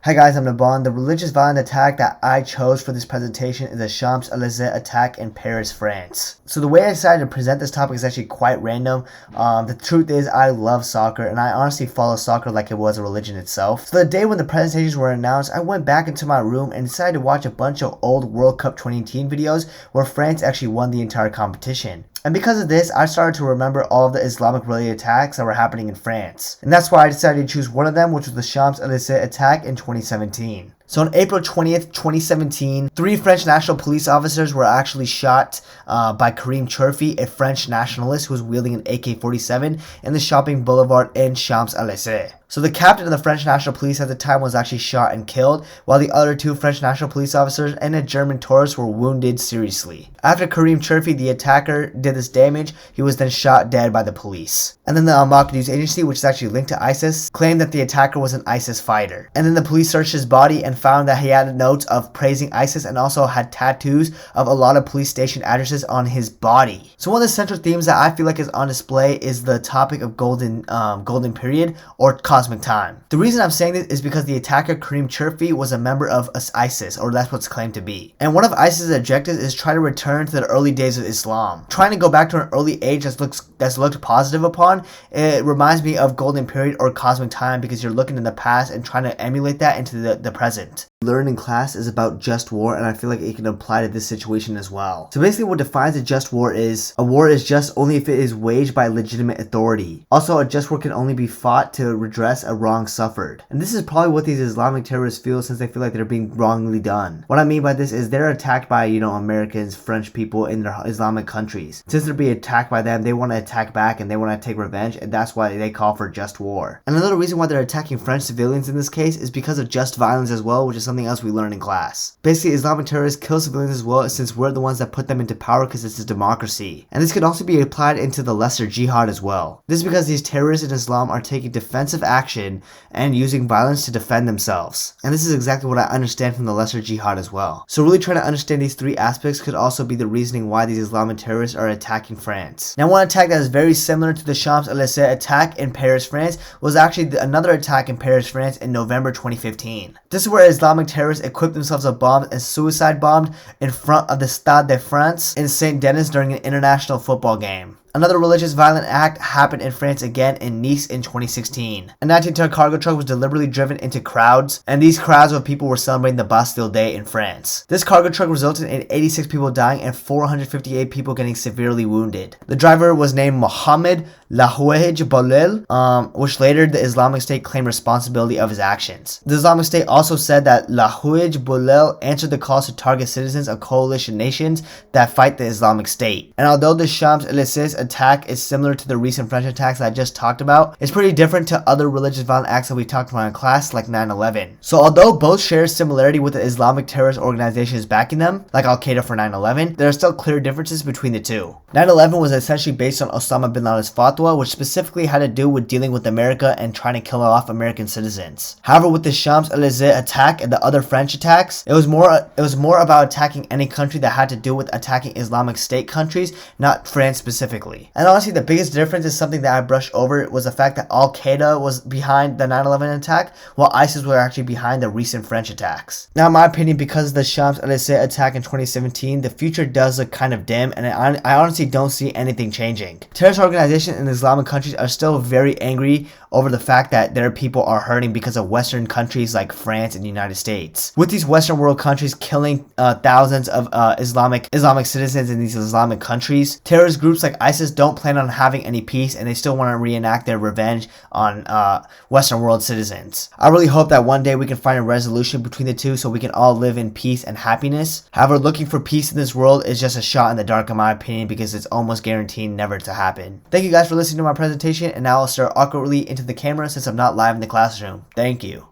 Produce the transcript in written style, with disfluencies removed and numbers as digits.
Hi guys, I'm Nabhan. The religious violent attack that I chose for this presentation is the Champs-Élysées attack in Paris, France. So the way I decided to present this topic is actually quite random. The truth is I love soccer and I honestly follow soccer like it was a religion itself. So the day when the presentations were announced, I went back into my room and decided to watch a bunch of old World Cup 2018 videos where France actually won the entire competition. And because of this, I started to remember all of the Islamic-related attacks that were happening in France. And that's why I decided to choose one of them, which was the Champs-Élysées attack in 2017. So on April 20th, 2017, 3 French national police officers were actually shot by Karim Cherfi, a French nationalist who was wielding an AK-47 in the shopping boulevard in Champs-Élysées. So the captain of the French National Police at the time was actually shot and killed, while the other 2 French National Police officers and a German tourist were wounded seriously. After Karim Cherfi, the attacker, did this damage, he was then shot dead by the police. And then the Al-Maq news agency, which is actually linked to ISIS, claimed that the attacker was an ISIS fighter. And then the police searched his body and found that he had notes of praising ISIS and also had tattoos of a lot of police station addresses on his body. So one of the central themes that I feel like is on display is the topic of golden period or cosmic time. The reason I'm saying this is because the attacker Karim Cherfi was a member of ISIS, or that's what's claimed to be. And one of ISIS's objectives is try to return to the early days of Islam. Trying to go back to an early age that's looked positive upon, it reminds me of golden period or cosmic time because you're looking in the past and trying to emulate that into the present. Learn in class is about just war, and I feel like it can apply to this situation as well. So basically what defines a just war is, a war is just only if it is waged by legitimate authority. Also, a just war can only be fought to redress a wrong suffered. And this is probably what these Islamic terrorists feel since they feel like they're being wrongly done. What I mean by this is they're attacked by, Americans, French people in their Islamic countries. Since they're being attacked by them, they want to attack back and they want to take revenge, and that's why they call for just war. And another reason why they're attacking French civilians in this case is because of just violence as well, which is something else we learn in class. Basically, Islamic terrorists kill civilians as well since we're the ones that put them into power because it's a democracy. And this could also be applied into the lesser jihad as well. This is because these terrorists in Islam are taking defensive action and using violence to defend themselves. And this is exactly what I understand from the lesser jihad as well. So really trying to understand these 3 aspects could also be the reasoning why these Islamic terrorists are attacking France. Now one attack that is very similar to the Champs-Élysées attack in Paris, France was actually another attack in Paris, France in November 2015. This is where Islamic terrorists equipped themselves with bombs and suicide bombed in front of the Stade de France in Saint Denis during an international football game. Another religious violent act happened in France again in Nice in 2016. A 19-ton cargo truck was deliberately driven into crowds, and these crowds of people were celebrating the Bastille Day in France. This cargo truck resulted in 86 people dying and 458 people getting severely wounded. The driver was named Mohamed Lahouej Boulel, which later the Islamic State claimed responsibility of his actions. The Islamic State also said that Lahouej Boulel answered the calls to target citizens of coalition nations that fight the Islamic State. And although the Champs-Élysées attack is similar to the recent French attacks that I just talked about, it's pretty different to other religious violent acts that we talked about in class like 9/11. So although both share similarity with the Islamic terrorist organizations backing them, like Al-Qaeda for 9/11, there are still clear differences between the two. 9/11 was essentially based on Osama bin Laden's fatwa, which specifically had to do with dealing with America and trying to kill off American citizens. However, with the Champs-Élysées attack and the other French attacks, it was more about attacking any country that had to do with attacking Islamic State countries, not France specifically. And honestly, the biggest difference is something that I brushed over was the fact that Al-Qaeda was behind the 9/11 attack, while ISIS were actually behind the recent French attacks. Now, in my opinion, because of the Champs-Élysées attack in 2017, the future does look kind of dim, and I honestly don't see anything changing. Terrorist organizations in Islamic countries are still very angry over the fact that their people are hurting because of Western countries like France and the United States. With these Western world countries killing thousands of Islamic citizens in these Islamic countries, terrorist groups like ISIS don't plan on having any peace, and they still want to reenact their revenge on Western world citizens. I really hope that one day we can find a resolution between the two so we can all live in peace and happiness. However, looking for peace in this world is just a shot in the dark in my opinion because it's almost guaranteed never to happen. Thank you guys for listening to my presentation, and now I'll start awkwardly into the camera since I'm not live in the classroom. Thank you.